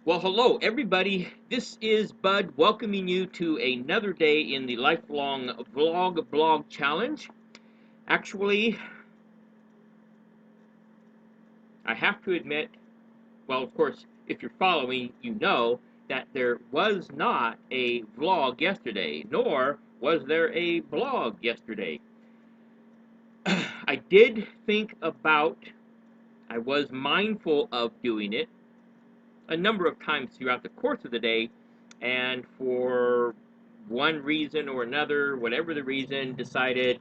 Well, hello, everybody. This is Bud welcoming you to another day in the lifelong vlog blog challenge. Actually, I have to admit, well, of course, if you're following, you know that there was not a vlog yesterday, nor was there a blog yesterday. I did think about, I was mindful of doing it a number of times throughout the course of the day, and for one reason or another, whatever the reason, decided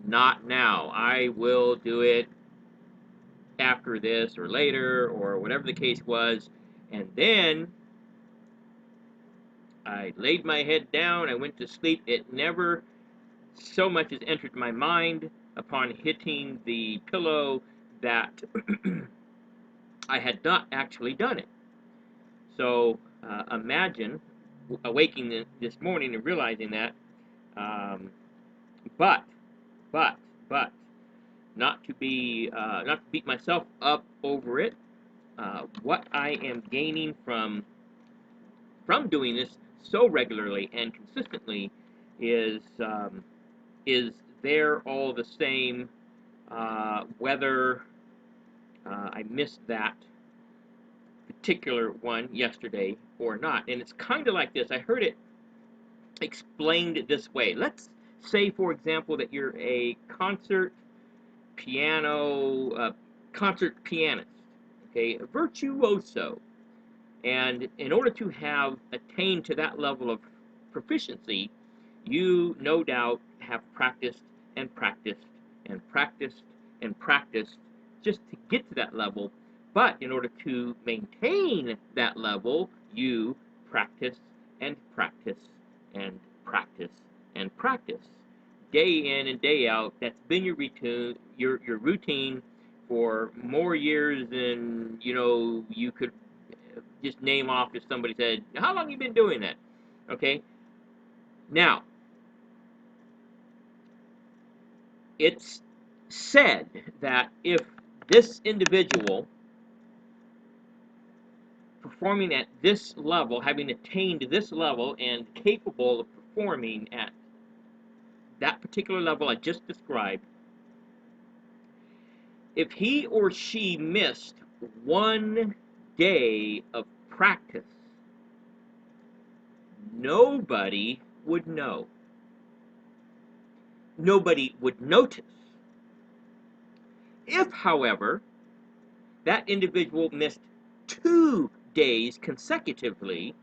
not now. I will do it after this or later or whatever the case was. And then I laid my head down, I went to sleep. It never so much as entered my mind upon hitting the pillow that I had not actually done it. So imagine awaking this morning and realizing that. Um, but, but, but, not to beat myself up over it. What I am gaining from doing this so regularly and consistently is there all the same, whether I missed that particular one yesterday or not. And it's kind of like this. I heard it explained this way. Let's say, for example, that you're a piano, concert pianist, okay, a virtuoso. And in order to have attained to that level of proficiency, you no doubt have practiced and practiced and practiced and practiced just to get to that level. But in order to maintain that level, you practice and practice and practice and practice. Day in and day out, that's been your routine for more years than you could just name off if somebody said, "How long have you been doing that?" Okay. Now, it's said that if this individual performing at this level, having attained this level and capable of performing at that particular level I just described, if he or she missed one day of practice, nobody would know. Nobody would notice. If, however, that individual missed 2 days consecutively,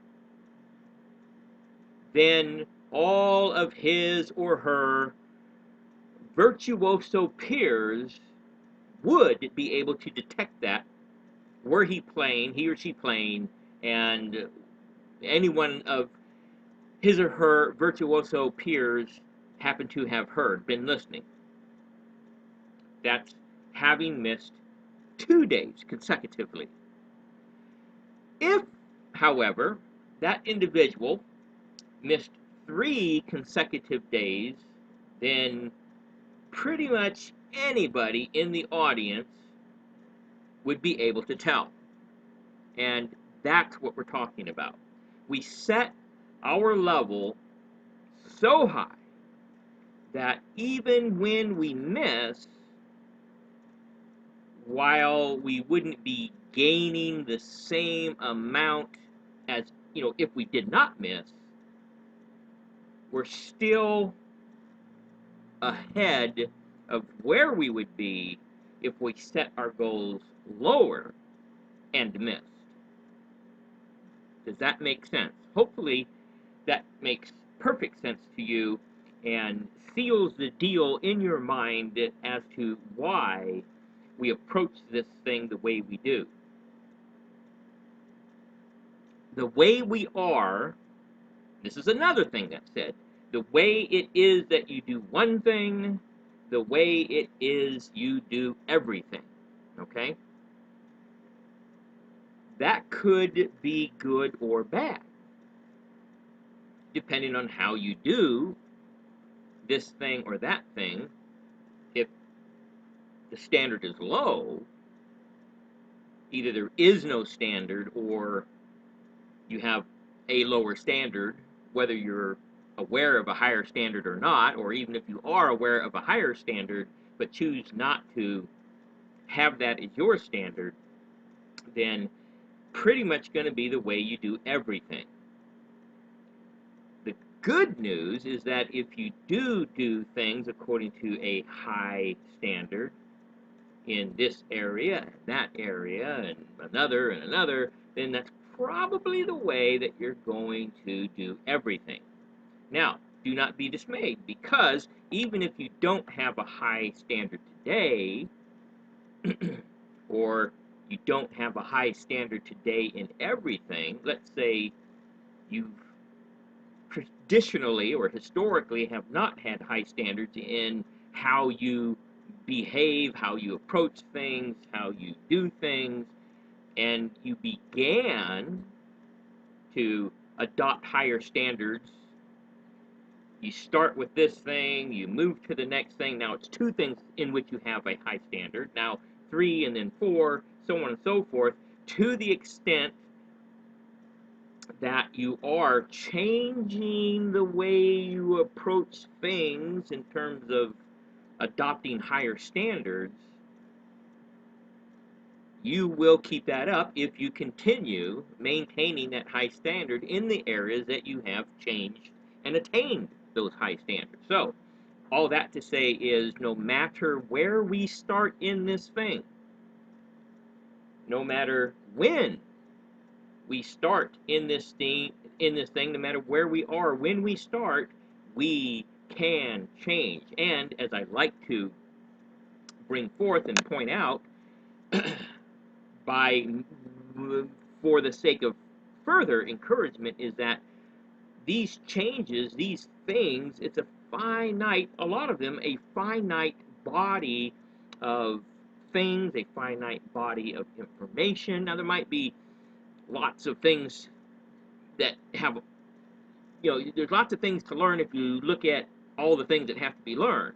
then all of his or her virtuoso peers would be able to detect that were he or she playing, and any one of his or her virtuoso peers happen to have been listening. That's having missed 2 days consecutively. If, however, that individual missed 3 consecutive days, then pretty much anybody in the audience would be able to tell. And that's what we're talking about. We set our level so high that even when we miss, while we wouldn't be gaining the same amount as, if we did not miss, we're still ahead of where we would be if we set our goals lower and missed. Does that make sense? Hopefully, that makes perfect sense to you and seals the deal in your mind as to why we approach this thing the way we do. The way we are, this is another thing that's said, the way it is that you do one thing, the way it is you do everything. Okay? That could be good or bad, depending on how you do this thing or that thing. If the standard is low, either there is no standard or you have a lower standard, whether you're aware of a higher standard or not, or even if you are aware of a higher standard but choose not to have that as your standard, then pretty much going to be the way you do everything. The good news is that if you do things according to a high standard in this area, and that area, and another, then that's probably the way that you're going to do everything. Now, do not be dismayed, because even if you don't have a high standard today, or you don't have a high standard today in everything, let's say you've traditionally or historically have not had high standards in how you behave, how you approach things, how you do things, and you began to adopt higher standards. You start with this thing, you move to the next thing. Now it's 2 things in which you have a high standard. Now 3 and then 4, so on and so forth, to the extent that you are changing the way you approach things in terms of adopting higher standards, you will keep that up if you continue maintaining that high standard in the areas that you have changed and attained those high standards. So, all that to say is, no matter where we start in this thing, no matter when we start in this thing, no matter where we are, when we start, we can change. And as I like to bring forth and point out, for the sake of further encouragement, is that these changes, these things, it's a finite, a lot of them, a finite body of things, a finite body of information. Now, there might be lots of things that have, there's lots of things to learn if you look at all the things that have to be learned,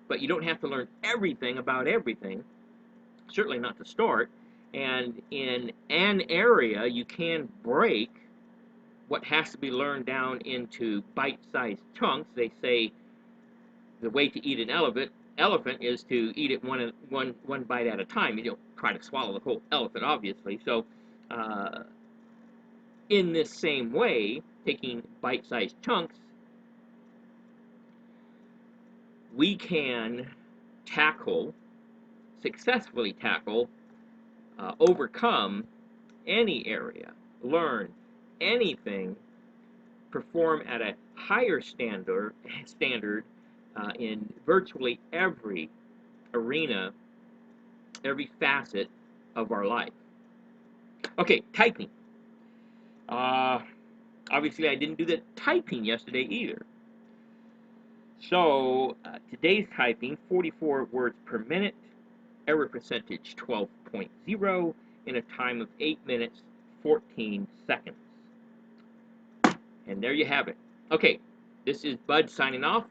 but you don't have to learn everything about everything, certainly not to start. And in an area, you can break what has to be learned down into bite-sized chunks. They say the way to eat an elephant is to eat it one bite at a time. You don't try to swallow the whole elephant, obviously. So, in this same way, taking bite-sized chunks, we can successfully tackle, overcome any area, learn anything, perform at a higher standard in virtually every arena, every facet of our life. Okay, typing. Obviously, I didn't do the typing yesterday either. So, today's typing, 44 words per minute, error percentage 12.0, in a time of 8 minutes, 14 seconds. And there you have it. Okay, this is Bud signing off.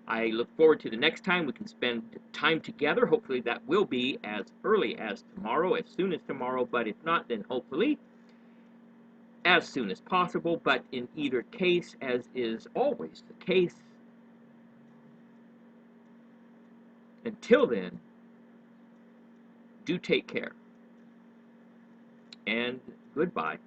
I look forward to the next time we can spend time together. Hopefully that will be as early as tomorrow, as soon as tomorrow, but if not, then hopefully as soon as possible. But in either case, as is always the case, until then, do take care, and goodbye.